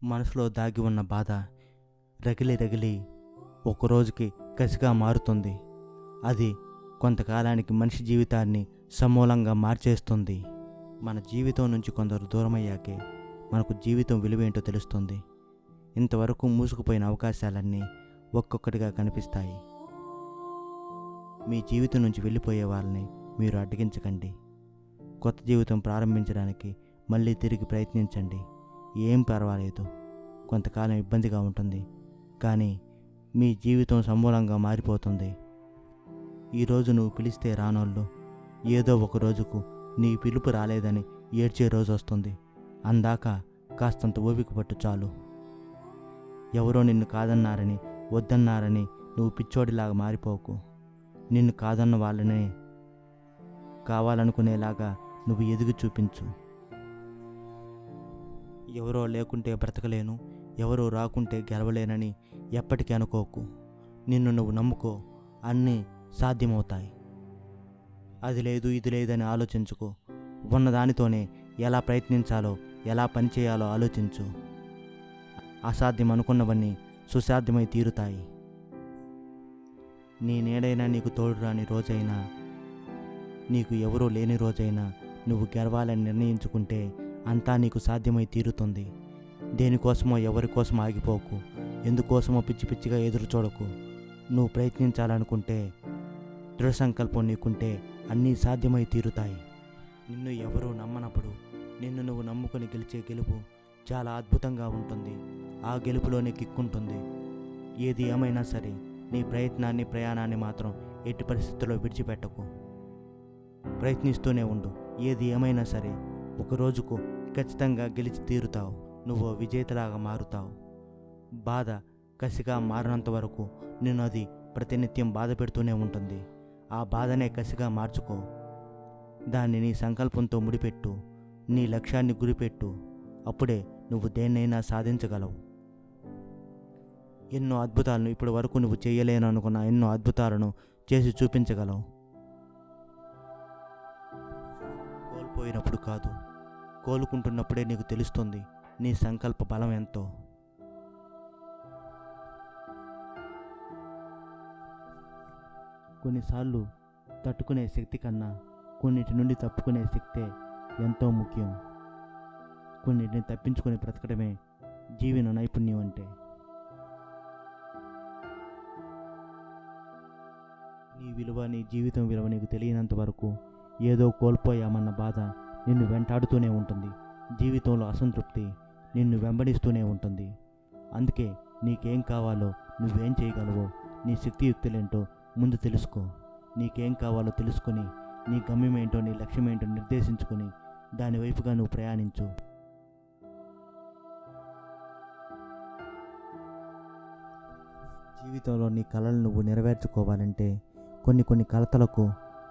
మనసులో దాగి ఉన్న బాధ రగిలి రగిలి ఒకరోజుకి కసిగా మారుతుంది. అది కొంతకాలానికి మనిషి జీవితాన్ని సమూలంగా మార్చేస్తుంది. మన జీవితం నుంచి కొందరు దూరమయ్యాకే మనకు జీవితం విలువేంటో తెలుస్తుంది. ఇంతవరకు మూసుకుపోయిన అవకాశాలన్నీ ఒక్కొక్కటిగా కనిపిస్తాయి. మీ జీవితం నుంచి వెళ్ళిపోయే వాళ్ళని మీరు అడ్డగించకండి. కొత్త జీవితం ప్రారంభించడానికి మళ్ళీ తిరిగి ప్రయత్నించండి. ఏం పర్వాలేదు, కొంతకాలం ఇబ్బందిగా ఉంటుంది, కానీ మీ జీవితం సమూలంగా మారిపోతుంది. ఈరోజు నువ్వు పిలిస్తే రానోళ్ళు ఏదో ఒక రోజుకు నీ పిలుపు రాలేదని ఏడ్చే రోజు వస్తుంది. అందాక కాస్తంత ఓపిక పట్టు చాలు. ఎవరో నిన్ను కాదన్నారని వద్దన్నారని నువ్వు పిచ్చోడిలాగా మారిపోకు. నిన్ను కాదన్న వాళ్ళనే కావాలనుకునేలాగా నువ్వు ఎదిగి చూపించు. ఎవరో లేకుంటే బ్రతకలేను, ఎవరో రాకుంటే గెలవలేనని ఎప్పటికీ అనుకోకు. నిన్ను నువ్వు నమ్ముకో, అన్నీ సాధ్యమవుతాయి. అది లేదు ఇది లేదని ఆలోచించుకో. ఉన్నదానితోనే ఎలా ప్రయత్నించాలో, ఎలా పనిచేయాలో ఆలోచించు. అసాధ్యం అనుకున్నవన్నీ సుసాధ్యమై తీరుతాయి. నీ నీడైనా నీకు తోడు రాని రోజైనా, నీకు ఎవరూ లేని రోజైనా నువ్వు గెలవాలని నిర్ణయించుకుంటే అంతా నీకు సాధ్యమై తీరుతుంది. దేనికోసమో ఎవరి కోసమో ఆగిపోకు. ఎందుకోసమో పిచ్చి పిచ్చిగా ఎదురు చూడకు. నువ్వు ప్రయత్నించాలనుకుంటే, దృఢ సంకల్పం నీకుంటే అన్నీ సాధ్యమై తీరుతాయి. నిన్ను ఎవరూ నమ్మనప్పుడు నిన్ను నువ్వు నమ్ముకొని గెలిచే గెలుపు చాలా అద్భుతంగా ఉంటుంది. ఆ గెలుపులోనే కిక్కుంటుంది. ఏది ఏమైనా సరే నీ ప్రయత్నాన్ని, ప్రయాణాన్ని మాత్రం ఎట్టి పరిస్థితుల్లో విడిచిపెట్టకు. ప్రయత్నిస్తూనే ఉండు. ఏది ఏమైనా సరే ఒక రోజుకు ఖచ్చితంగా గెలిచి తీరుతావు. నువ్వు విజేతలాగా మారుతావు. బాధ కసిగా మారినంత వరకు నిన్ను అది ప్రతినిత్యం బాధ పెడుతూనే ఉంటుంది. ఆ బాధనే కసిగా మార్చుకో. దాన్ని నీ సంకల్పంతో ముడిపెట్టు. నీ లక్ష్యాన్ని గురిపెట్టు. అప్పుడే నువ్వు దేన్నైనా సాధించగలవు. ఎన్నో అద్భుతాలను ఇప్పటి వరకు నువ్వు చేయలేను అనుకున్న ఎన్నో అద్భుతాలను చేసి చూపించగలవు. కోల్పోయినప్పుడు కాదు, కోలుకుంటున్నప్పుడే నీకు తెలుస్తుంది నీ సంకల్ప బలం ఎంతో. కొన్నిసార్లు తట్టుకునే శక్తి కన్నా కొన్నిటి నుండి తప్పుకునే శక్తే ఎంతో ముఖ్యం. కొన్నిటిని తప్పించుకొని బ్రతకడమే జీవన నైపుణ్యం అంటే. నీ విలువ, నీ జీవితం విలువ నీకు తెలియనంత వరకు ఏదో కోల్పోయామన్న బాధ నిన్ను వెంటాడుతూనే ఉంటుంది. జీవితంలో అసంతృప్తి నిన్ను వెంబడిస్తూనే ఉంటుంది. అందుకే నీకేం కావాలో, నువ్వేం చేయగలవో, నీ శక్తియుక్తులేంటో ముందు తెలుసుకో. నీకేం కావాలో తెలుసుకొని నీ గమ్యమేంటో, నీ లక్ష్యమేంటో నిర్దేశించుకొని దాని వైపుగా నువ్వు ప్రయాణించు. జీవితంలో నీ కలలు నువ్వు నెరవేర్చుకోవాలంటే కొన్ని కలతలకు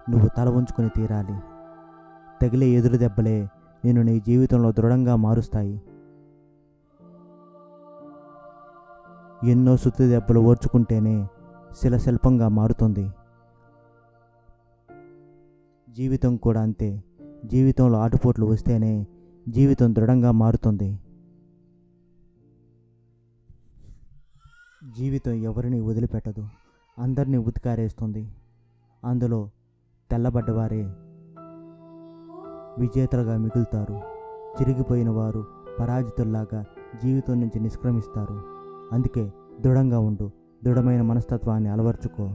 నువ్వు తల ఉంచుకొని తీరాలి. తగిలే ఎదురు దెబ్బలే నేను నీ జీవితంలో దృఢంగా మారుస్తాయి. ఎన్నో సుత్తి దెబ్బలు ఓర్చుకుంటేనే శిలశిల్పంగా మారుతుంది. జీవితం కూడా అంతే. జీవితంలో ఆటుపోట్లు వస్తేనే జీవితం దృఢంగా మారుతుంది. జీవితం ఎవరిని వదిలిపెట్టదు, అందరినీ ఉతికారేస్తుంది. అందులో తెల్లబడ్డవారే విజేతలుగా మిగులుతారు. చిరిగిపోయిన వారు పరాజితుల్లాగా జీవితం నుంచి నిష్క్రమిస్తారు. అందుకే దృఢంగా ఉండు. దృఢమైన మనస్తత్వాన్ని అలవర్చుకో.